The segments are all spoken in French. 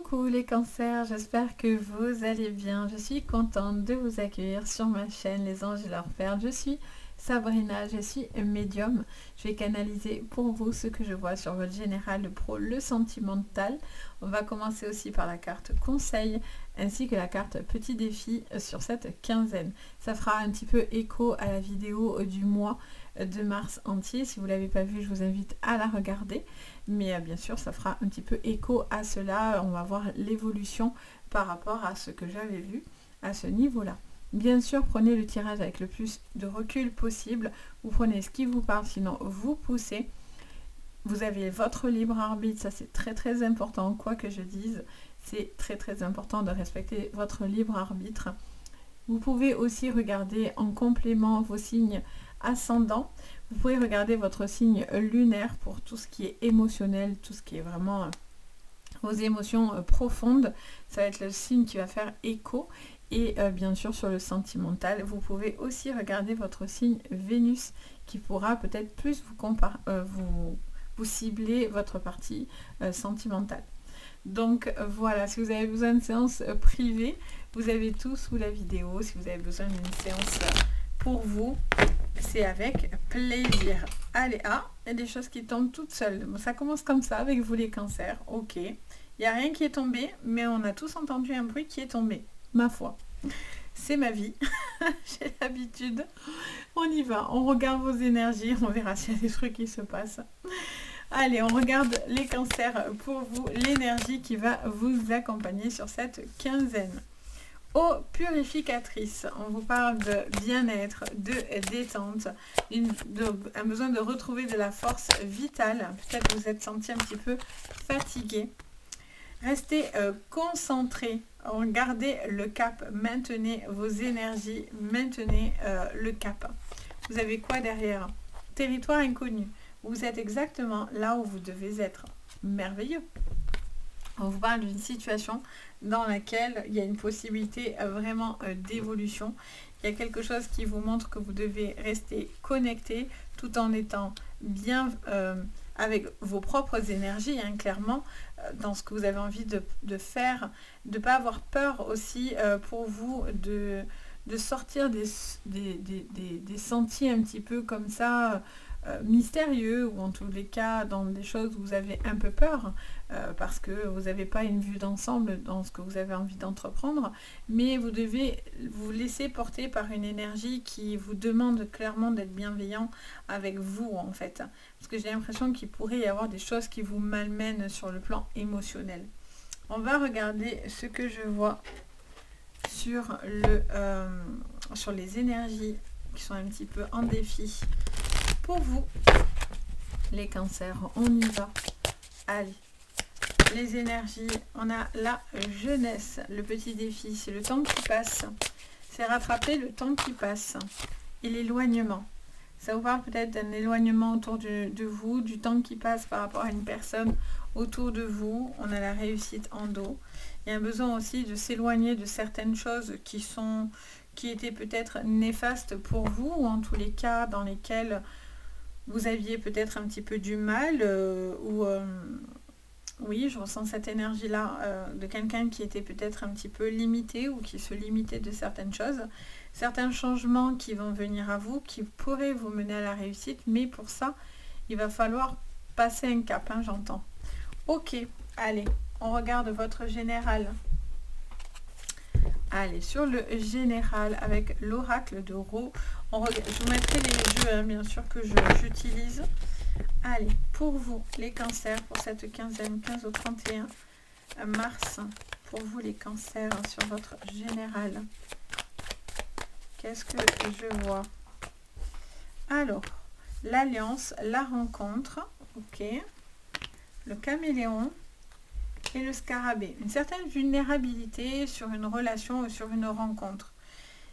Coucou les cancers, j'espère que vous allez bien. Je suis contente de vous accueillir sur ma chaîne Les Anges et leurs perles. Je suis Sabrina, je suis médium. Je vais canaliser pour vous ce que je vois sur votre général, le pro, le sentimental. On va commencer aussi par la carte conseil ainsi que la carte petit défi sur cette quinzaine. Ça fera un petit peu écho à la vidéo du mois de mars entier. Si vous ne l'avez pas vue, je vous invite à la regarder. Mais bien sûr, ça fera un petit peu écho à cela. On va voir l'évolution par rapport à ce que j'avais vu à ce niveau-là. Bien sûr, prenez le tirage avec le plus de recul possible. Vous prenez ce qui vous parle, sinon vous poussez. Vous avez votre libre arbitre, ça c'est très très important, quoi que je dise. C'est très très important de respecter votre libre arbitre. Vous pouvez aussi regarder en complément vos signes ascendants. Vous pouvez regarder votre signe lunaire pour tout ce qui est émotionnel, tout ce qui est vraiment vos émotions profondes. Ça va être le signe qui va faire écho. Et bien sûr sur le sentimental, vous pouvez aussi regarder votre signe Vénus qui pourra peut-être plus vous cibler votre partie sentimentale. Donc voilà, si vous avez besoin de séance privée, vous avez tout sous la vidéo. Si vous avez besoin d'une séance pour vous, c'est avec plaisir. Allez, il y a des choses qui tombent toutes seules. Bon, ça commence comme ça avec vous les cancers, ok. Il n'y a rien qui est tombé, mais on a tous entendu un bruit qui est tombé. Ma foi, c'est ma vie. J'ai l'habitude. On y va, on regarde vos énergies, on verra s'il y a des trucs qui se passent. Allez, on regarde les cancers pour vous, l'énergie qui va vous accompagner sur cette quinzaine. Eau purificatrice, on vous parle de bien-être, de détente, un besoin de retrouver de la force vitale. Peut-être que vous êtes senti un petit peu fatigué. Restez concentré, gardez le cap, maintenez vos énergies, maintenez le cap. Vous avez quoi derrière? Territoire inconnu. Vous êtes exactement là où vous devez être. Merveilleux. On vous parle d'une situation dans laquelle il y a une possibilité vraiment d'évolution. Il y a quelque chose qui vous montre que vous devez rester connecté tout en étant bien avec vos propres énergies, hein, clairement, dans ce que vous avez envie de faire, de ne pas avoir peur aussi pour vous de sortir des sentiers un petit peu comme ça, mystérieux, ou en tous les cas dans des choses où vous avez un peu peur, parce que vous n'avez pas une vue d'ensemble dans ce que vous avez envie d'entreprendre, mais vous devez vous laisser porter par une énergie qui vous demande clairement d'être bienveillant avec vous, en fait, parce que j'ai l'impression qu'il pourrait y avoir des choses qui vous malmènent sur le plan émotionnel. On va regarder ce que je vois sur les énergies qui sont un petit peu en défi pour vous les cancers. On y va. Allez, les énergies, on a la jeunesse, le petit défi, c'est le temps qui passe, c'est rattraper le temps qui passe, et l'éloignement. Ça vous parle peut-être d'un éloignement autour de vous, du temps qui passe par rapport à une personne autour de vous. On a la réussite en dos. Il y a un besoin aussi de s'éloigner de certaines choses qui étaient peut-être néfastes pour vous, ou en tous les cas dans lesquels vous aviez peut-être un petit peu du mal, oui, je ressens cette énergie-là de quelqu'un qui était peut-être un petit peu limité ou qui se limitait de certaines choses. Certains changements qui vont venir à vous, qui pourraient vous mener à la réussite, mais pour ça, il va falloir passer un cap, hein, j'entends. Ok, allez, on regarde votre général. Allez, sur le général, avec l'oracle de Ro, je vous mettrai les jeux, hein, bien sûr, que j'utilise. Allez, pour vous, les cancers, pour cette quinzaine, 15 au 31 mars, pour vous, les cancers, sur votre général. Qu'est-ce que je vois? Alors, l'alliance, la rencontre, ok. Le caméléon. Et le scarabée, une certaine vulnérabilité sur une relation ou sur une rencontre.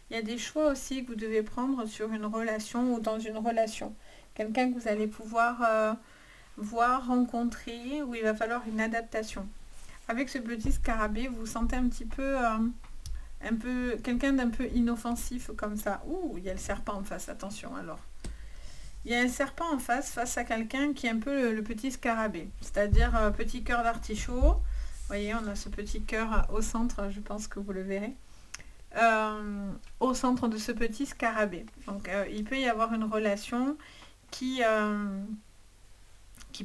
Il y a des choix aussi que vous devez prendre sur une relation ou dans une relation. Quelqu'un que vous allez pouvoir voir, rencontrer, où il va falloir une adaptation. Avec ce petit scarabée, vous vous sentez un petit peu, quelqu'un d'un peu inoffensif comme ça. Ouh, il y a le serpent en face, attention alors. Il y a un serpent en face à quelqu'un qui est un peu le petit scarabée, c'est-à-dire petit cœur d'artichaut, voyez, on a ce petit cœur au centre, je pense que vous le verrez. Au centre de ce petit scarabée. Donc il peut y avoir une relation qui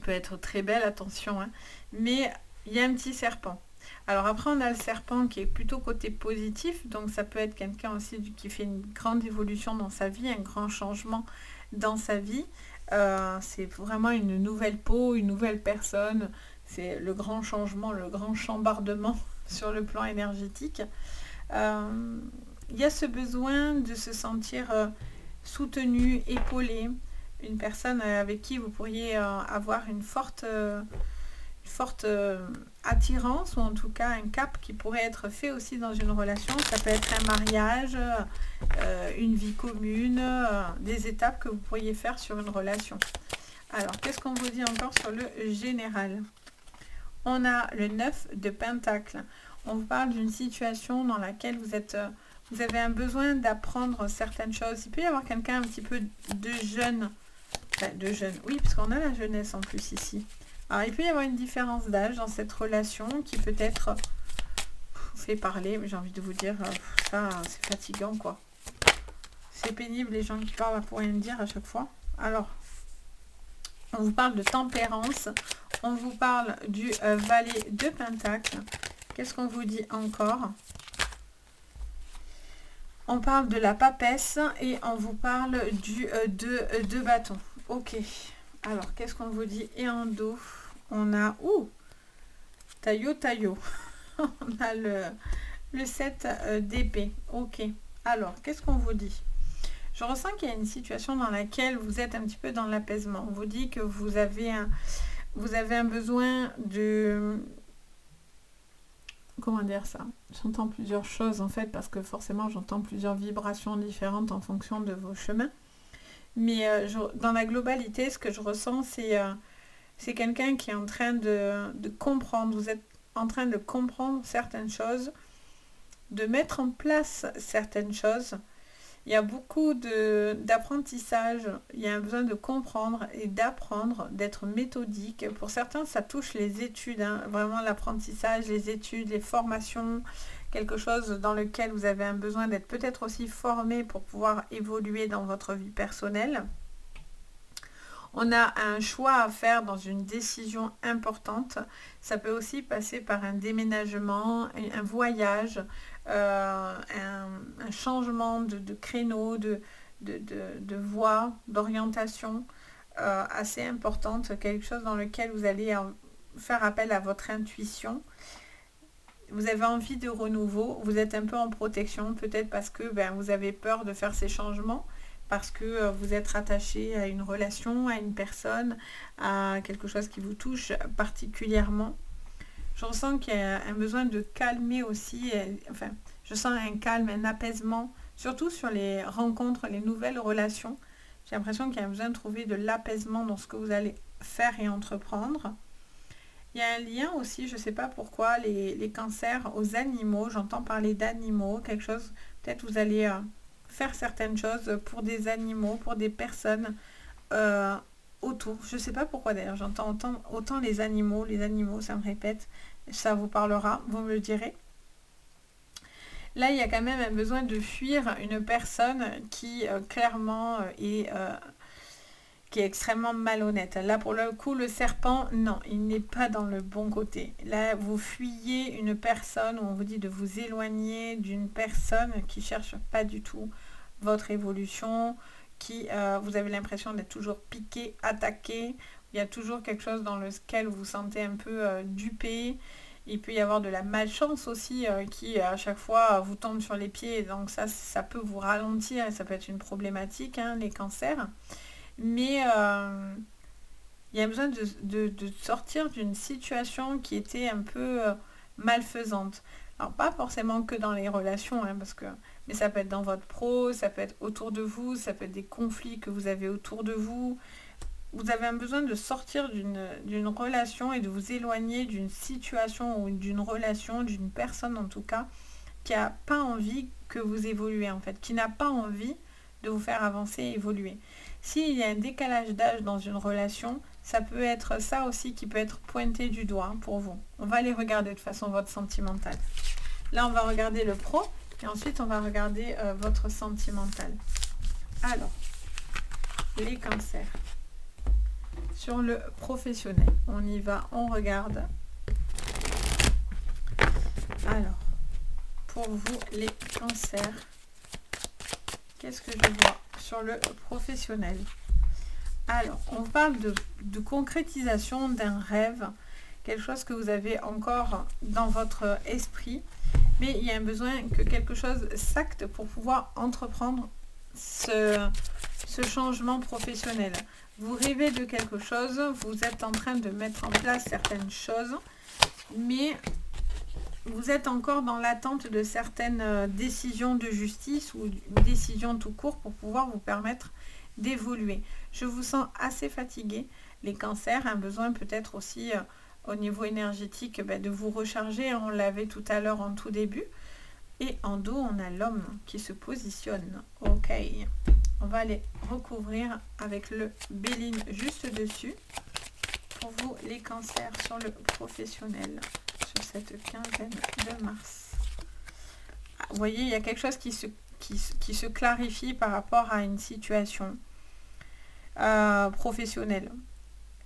peut être très belle, attention, hein, mais il y a un petit serpent. Alors après, on a le serpent qui est plutôt côté positif, donc ça peut être quelqu'un aussi qui fait une grande évolution dans sa vie, un grand changement dans sa vie. C'est vraiment une nouvelle peau, une nouvelle personne, c'est le grand changement, le grand chambardement sur le plan énergétique. Il y a ce besoin de se sentir soutenu, épaulé, une personne avec qui vous pourriez avoir une forte attirance, ou en tout cas un cap qui pourrait être fait aussi dans une relation. Ça peut être un mariage, une vie commune, des étapes que vous pourriez faire sur une relation. Alors, qu'est-ce qu'on vous dit encore sur le général? On a le 9 de Pentacle. On vous parle d'une situation dans laquelle vous avez un besoin d'apprendre certaines choses. Il peut y avoir quelqu'un un petit peu de jeune. Enfin, de jeune, oui, parce qu'on a la jeunesse en plus ici. Alors, il peut y avoir une différence d'âge dans cette relation qui peut-être fait parler, mais j'ai envie de vous dire, ça, c'est fatigant, quoi. C'est pénible, les gens qui parlent pour rien dire à chaque fois. Alors, on vous parle de tempérance. On vous parle du valet de Pentacle. Qu'est-ce qu'on vous dit encore? On parle de la papesse et on vous parle du de bâton. Ok. Alors, qu'est-ce qu'on vous dit? Et en dos, on a... Ouh, taillot, taillot. On a le 7 d'épée. Ok. Alors, qu'est-ce qu'on vous dit? Je ressens qu'il y a une situation dans laquelle vous êtes un petit peu dans l'apaisement. On vous dit que vous avez un besoin de... Comment dire ça? J'entends plusieurs choses en fait, parce que forcément j'entends plusieurs vibrations différentes en fonction de vos chemins. Mais dans la globalité, ce que je ressens, c'est quelqu'un qui est en train de comprendre. Vous êtes en train de comprendre certaines choses, de mettre en place certaines choses. Il y a beaucoup d'apprentissage, il y a un besoin de comprendre et d'apprendre, d'être méthodique. Pour certains, ça touche les études, hein, vraiment l'apprentissage, les études, les formations, quelque chose dans lequel vous avez un besoin d'être peut-être aussi formé pour pouvoir évoluer dans votre vie personnelle. On a un choix à faire dans une décision importante. Ça peut aussi passer par un déménagement, un voyage, un changement de créneau, de voie, d'orientation assez importante. Quelque chose dans lequel vous allez faire appel à votre intuition. Vous avez envie de renouveau, vous êtes un peu en protection, peut-être parce que vous avez peur de faire ces changements, parce que vous êtes rattaché à une relation, à une personne, à quelque chose qui vous touche particulièrement. Je ressens qu'il y a un besoin de calmer aussi, enfin, je sens un calme, un apaisement, surtout sur les rencontres, les nouvelles relations. J'ai l'impression qu'il y a un besoin de trouver de l'apaisement dans ce que vous allez faire et entreprendre. Il y a un lien aussi, je ne sais pas pourquoi, les cancers aux animaux. J'entends parler d'animaux, quelque chose, peut-être vous allez faire certaines choses pour des animaux, pour des personnes autour. Je ne sais pas pourquoi d'ailleurs, j'entends autant les animaux, ça me répète. Ça vous parlera, vous me le direz. Là, il y a quand même un besoin de fuir une personne qui clairement est... qui est extrêmement malhonnête. Là, pour le coup, le serpent, non, il n'est pas dans le bon côté. Là, vous fuyez une personne, où on vous dit de vous éloigner d'une personne qui cherche pas du tout votre évolution, qui, vous avez l'impression d'être toujours piqué, attaqué. Il y a toujours quelque chose dans lequel vous vous sentez un peu dupé. Il peut y avoir de la malchance aussi qui, à chaque fois, vous tombe sur les pieds. Donc ça peut vous ralentir et ça peut être une problématique, hein, les cancers. Mais il y a besoin de sortir d'une situation qui était un peu malfaisante. Alors pas forcément que dans les relations, hein, mais ça peut être dans votre pro, ça peut être autour de vous, ça peut être des conflits que vous avez autour de vous. Vous avez un besoin de sortir d'une relation et de vous éloigner d'une situation ou d'une relation, d'une personne en tout cas, qui n'a pas envie que vous évoluez en fait, qui n'a pas envie de vous faire avancer et évoluer. S'il y a un décalage d'âge dans une relation, ça peut être ça aussi qui peut être pointé du doigt pour vous. On va aller regarder de façon votre sentimental. Là, on va regarder le pro et ensuite, on va regarder votre sentimental. Alors, les cancers. Sur le professionnel, on y va, on regarde. Alors, pour vous, les cancers, qu'est-ce que je vois sur le professionnel? Alors, on parle de concrétisation d'un rêve, quelque chose que vous avez encore dans votre esprit, mais il y a un besoin que quelque chose s'acte pour pouvoir entreprendre ce changement professionnel. Vous rêvez de quelque chose, vous êtes en train de mettre en place certaines choses, mais vous êtes encore dans l'attente de certaines décisions de justice ou une décision tout court pour pouvoir vous permettre d'évoluer. Je vous sens assez fatigué. Les cancers, un besoin peut-être aussi au niveau énergétique de vous recharger. On l'avait tout à l'heure en tout début. Et en dos, on a l'homme qui se positionne. Ok. On va aller recouvrir avec le Béline juste dessus. Pour vous, les cancers sur le professionnel, sur cette quinzaine de mars. Vous voyez, il y a quelque chose qui se clarifie par rapport à une situation professionnelle.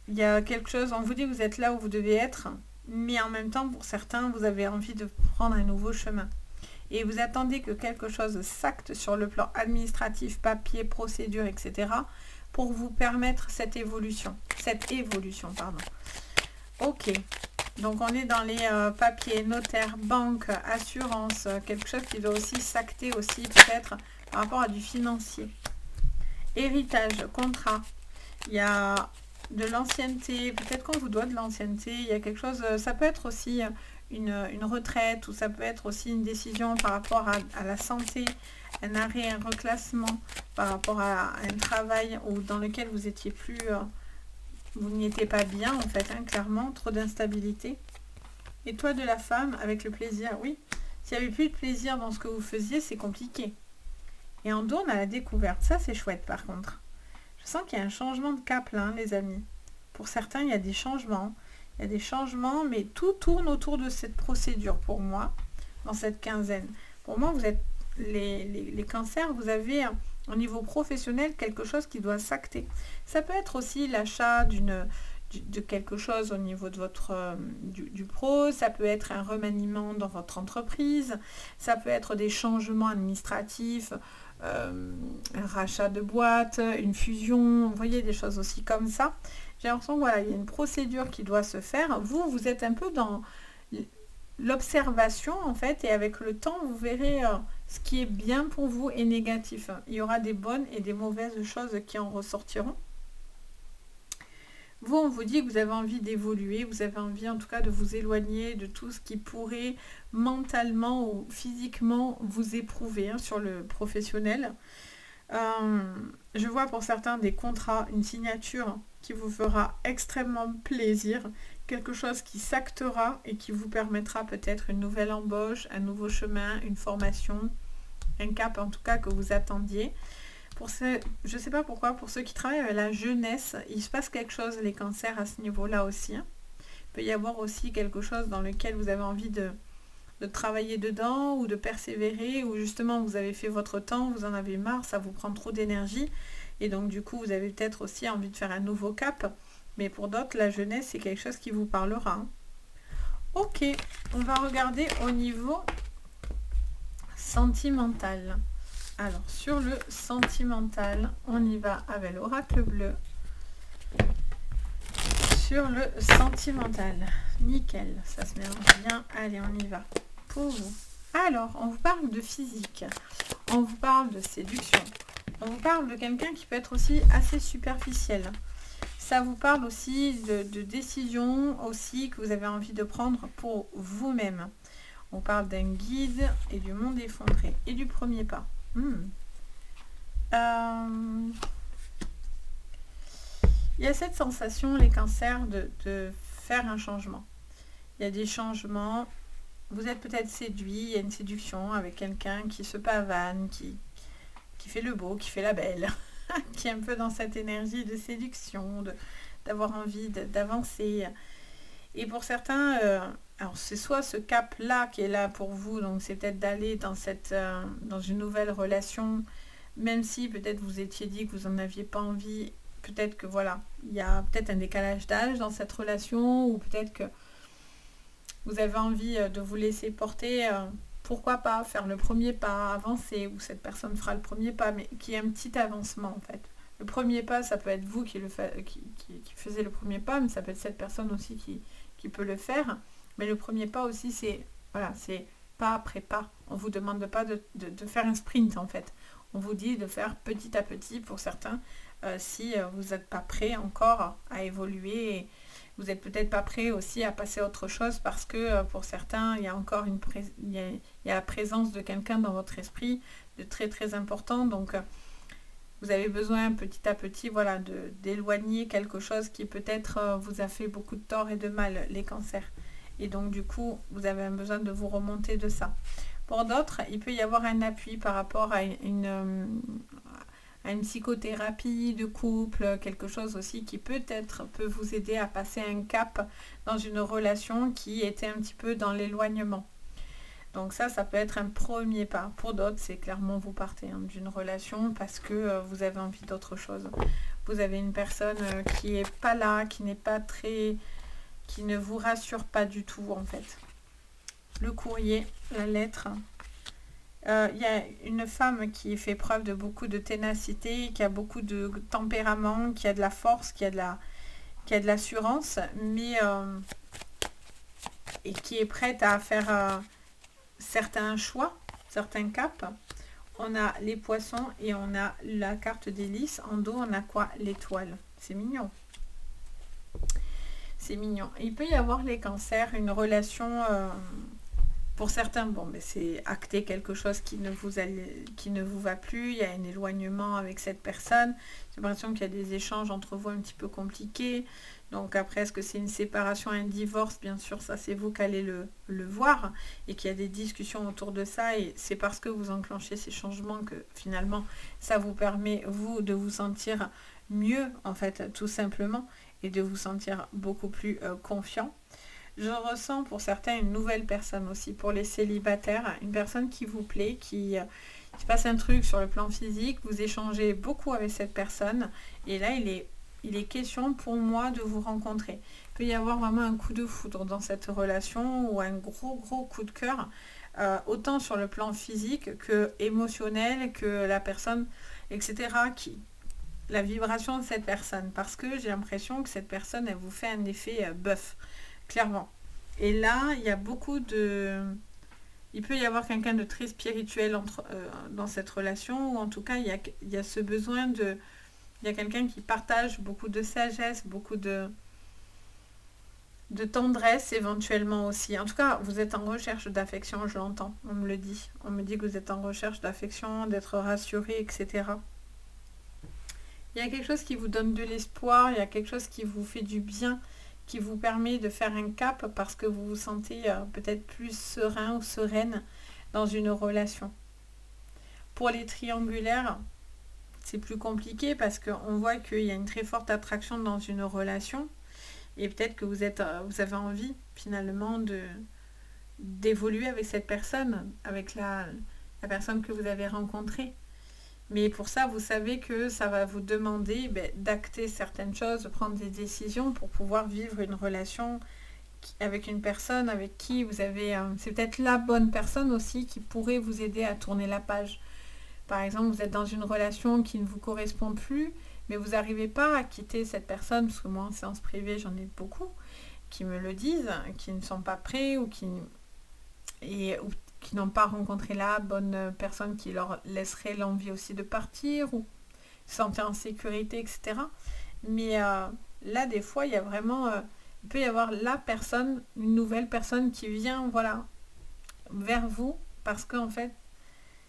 Il y a quelque chose, on vous dit que vous êtes là où vous devez être, mais en même temps, pour certains, vous avez envie de prendre un nouveau chemin. Et vous attendez que quelque chose s'acte sur le plan administratif, papier, procédure, etc. pour vous permettre cette évolution. Ok. Donc, on est dans les papiers, notaire, banque, assurance, quelque chose qui doit aussi s'acter aussi peut-être par rapport à du financier. Héritage, contrat. Il y a de l'ancienneté, peut-être qu'on vous doit de l'ancienneté. Il y a quelque chose, ça peut être aussi une retraite ou ça peut être aussi une décision par rapport à la santé, un arrêt, un reclassement par rapport à un travail ou dans lequel vous étiez plus, vous n'y étiez pas bien en fait, clairement, trop d'instabilité. Et toi de la femme avec le plaisir, oui. S'il n'y avait plus de plaisir dans ce que vous faisiez, c'est compliqué. Et en dos, on a la découverte. Ça, c'est chouette par contre. Je sens qu'il y a un changement de cap là, les amis. Pour certains, il y a des changements. Il y a des changements, mais tout tourne autour de cette procédure pour moi, dans cette quinzaine. Pour moi, vous êtes les cancers, vous avez au niveau professionnel quelque chose qui doit s'acter. Ça peut être aussi l'achat de quelque chose au niveau de votre du pro, ça peut être un remaniement dans votre entreprise, ça peut être des changements administratifs, un rachat de boîte, une fusion, vous voyez, des choses aussi comme ça. J'ai l'impression que voilà, il y a une procédure qui doit se faire. Vous êtes un peu dans l'observation en fait, et avec le temps, vous verrez ce qui est bien pour vous et négatif. Il y aura des bonnes et des mauvaises choses qui en ressortiront. Vous, on vous dit que vous avez envie d'évoluer, vous avez envie en tout cas de vous éloigner de tout ce qui pourrait mentalement ou physiquement vous éprouver sur le professionnel. Je vois pour certains des contrats, une signature qui vous fera extrêmement plaisir, quelque chose qui s'actera et qui vous permettra peut-être une nouvelle embauche, un nouveau chemin, une formation, un cap en tout cas que vous attendiez. Je ne sais pas pourquoi, pour ceux qui travaillent avec la jeunesse, il se passe quelque chose, les cancers à ce niveau-là aussi. Il peut y avoir aussi quelque chose dans lequel vous avez envie de travailler dedans ou de persévérer, ou justement vous avez fait votre temps, vous en avez marre, ça vous prend trop d'énergie et donc du coup vous avez peut-être aussi envie de faire un nouveau cap, mais pour d'autres la jeunesse c'est quelque chose qui vous parlera. Ok, on va regarder au niveau sentimental. Alors sur le sentimental, on y va avec l'oracle bleu. Sur le sentimental, nickel, ça se mélange bien, allez on y va. Pour vous. Alors, on vous parle de physique, on vous parle de séduction, on vous parle de quelqu'un qui peut être aussi assez superficiel. Ça vous parle aussi de décisions aussi que vous avez envie de prendre pour vous-même. On parle d'un guide et du monde effondré et du premier pas. Il y a cette sensation, les cancers, de faire un changement. Il y a des changements. Vous êtes peut-être séduit, il y a une séduction avec quelqu'un qui se pavane, qui fait le beau, qui fait la belle, qui est un peu dans cette énergie de séduction, d'avoir envie d'avancer. Et pour certains, alors c'est soit ce cap-là qui est là pour vous, donc c'est peut-être d'aller dans une nouvelle relation, même si peut-être vous étiez dit que vous n'en aviez pas envie, peut-être que voilà, il y a peut-être un décalage d'âge dans cette relation, ou peut-être que vous avez envie de vous laisser porter, pourquoi pas faire le premier pas, avancer, ou cette personne fera le premier pas, mais qui est un petit avancement en fait. Le premier pas, ça peut être vous qui faisiez le premier pas, mais ça peut être cette personne aussi qui peut le faire. Mais le premier pas aussi, c'est voilà, c'est pas après pas. On ne vous demande pas de faire un sprint en fait. On vous dit de faire petit à petit pour certains, si vous n'êtes pas prêt encore à évoluer. Et vous n'êtes peut-être pas prêt aussi à passer à autre chose parce que pour certains, il y a encore il y a la présence de quelqu'un dans votre esprit de très très important. Donc vous avez besoin petit à petit voilà, d'éloigner quelque chose qui peut-être vous a fait beaucoup de tort et de mal, les cancers. Et donc du coup, vous avez besoin de vous remonter de ça. Pour d'autres, il peut y avoir un appui par rapport à une psychothérapie de couple, quelque chose aussi qui peut-être peut vous aider à passer un cap dans une relation qui était un petit peu dans l'éloignement. Donc ça peut être un premier pas. Pour d'autres, c'est clairement vous partez d'une relation parce que vous avez envie d'autre chose. Vous avez une personne qui n'est pas là, qui ne vous rassure pas du tout en fait. Le courrier, la lettre. Il y a une femme qui fait preuve de beaucoup de ténacité, qui a beaucoup de tempérament, qui a de la force, qui a de l'assurance, mais et qui est prête à faire certains choix, certains caps. On a les poissons et on a la carte des lys. En dos, on a quoi? L'étoile. C'est mignon. C'est mignon. Il peut y avoir les cancers, une relation... pour certains, bon, mais c'est acter quelque chose qui ne vous va plus. Il y a un éloignement avec cette personne. J'ai l'impression qu'il y a des échanges entre vous un petit peu compliqués. Donc après, est-ce que c'est une séparation, un divorce? Bien sûr, ça c'est vous qui allez le voir. Et qu'il y a des discussions autour de ça. Et c'est parce que vous enclenchez ces changements que finalement, ça vous permet, vous, de vous sentir mieux, en fait, tout simplement. Et de vous sentir beaucoup plus confiant. Je ressens pour certains une nouvelle personne aussi, pour les célibataires, une personne qui vous plaît, qui se passe un truc sur le plan physique, vous échangez beaucoup avec cette personne, et là il est question pour moi de vous rencontrer. Il peut y avoir vraiment un coup de foudre dans cette relation, ou un gros coup de cœur, autant sur le plan physique que émotionnel, que la personne, etc., la vibration de cette personne, parce que j'ai l'impression que cette personne, elle vous fait un effet bœuf. Clairement. Et là, il y a beaucoup de... Il peut y avoir quelqu'un de très spirituel dans cette relation, ou en tout cas, il y a ce besoin de... Il y a quelqu'un qui partage beaucoup de sagesse, beaucoup de tendresse éventuellement aussi. En tout cas, vous êtes en recherche d'affection, je l'entends, on me le dit. On me dit que vous êtes en recherche d'affection, d'être rassuré, etc. Il y a quelque chose qui vous donne de l'espoir, il y a quelque chose qui vous fait du bien, qui vous permet de faire un cap parce que vous vous sentez peut-être plus serein ou sereine dans une relation. Pour les triangulaires, c'est plus compliqué parce qu'on voit qu'il y a une très forte attraction dans une relation et peut-être que vous avez envie finalement d'évoluer avec cette personne, avec la personne que vous avez rencontrée. Mais pour ça, vous savez que ça va vous demander d'acter certaines choses, de prendre des décisions pour pouvoir vivre une relation avec une personne avec qui vous avez... c'est peut-être la bonne personne aussi qui pourrait vous aider à tourner la page. Par exemple, vous êtes dans une relation qui ne vous correspond plus, mais vous n'arrivez pas à quitter cette personne, parce que moi, en séance privée, j'en ai beaucoup qui me le disent, qui ne sont pas prêts ou qui n'ont pas rencontré la bonne personne qui leur laisserait l'envie aussi de partir ou se sentir en sécurité, etc. Mais là, des fois, il y a vraiment... il peut y avoir la personne, une nouvelle personne qui vient, voilà, vers vous, parce qu'en fait,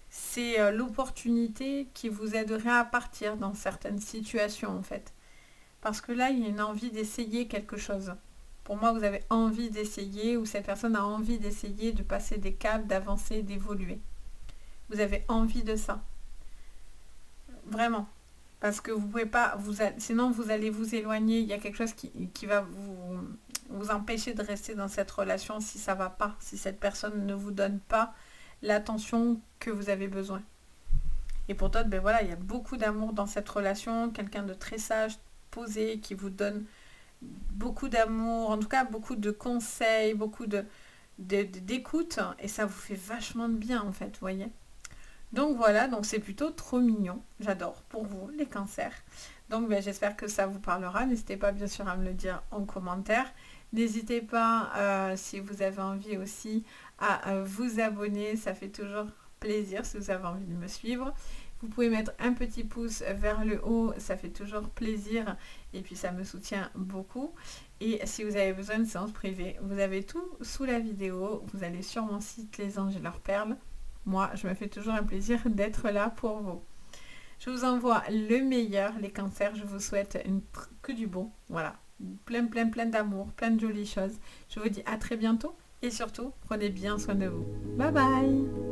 c'est l'opportunité qui vous aiderait à partir dans certaines situations, en fait. Parce que là, il y a une envie d'essayer quelque chose. Pour moi, vous avez envie d'essayer, ou cette personne a envie d'essayer de passer des caps, d'avancer, d'évoluer. Vous avez envie de ça. Vraiment. Parce que vous pouvez pas, sinon vous allez vous éloigner. Il y a quelque chose qui va vous empêcher de rester dans cette relation si ça va pas, si cette personne ne vous donne pas l'attention que vous avez besoin. Et pour d'autres, ben voilà, il y a beaucoup d'amour dans cette relation, quelqu'un de très sage, posé, qui vous donne beaucoup d'amour, en tout cas beaucoup de conseils, beaucoup d'écoute, et ça vous fait vachement de bien en fait, vous voyez. Donc voilà, donc c'est plutôt trop mignon. J'adore pour vous, les cancers. Donc ben, j'espère que ça vous parlera. N'hésitez pas bien sûr à me le dire en commentaire. N'hésitez pas, si vous avez envie aussi, à vous abonner. Ça fait toujours plaisir si vous avez envie de me suivre. Vous pouvez mettre un petit pouce vers le haut, ça fait toujours plaisir et puis ça me soutient beaucoup. Et si vous avez besoin de séances privées, vous avez tout sous la vidéo. Vous allez sur mon site Les Anges et leurs perles. Moi, je me fais toujours un plaisir d'être là pour vous. Je vous envoie le meilleur, les cancers. Je vous souhaite que du bon. Voilà. Plein d'amour, plein de jolies choses. Je vous dis à très bientôt. Et surtout, prenez bien soin de vous. Bye bye!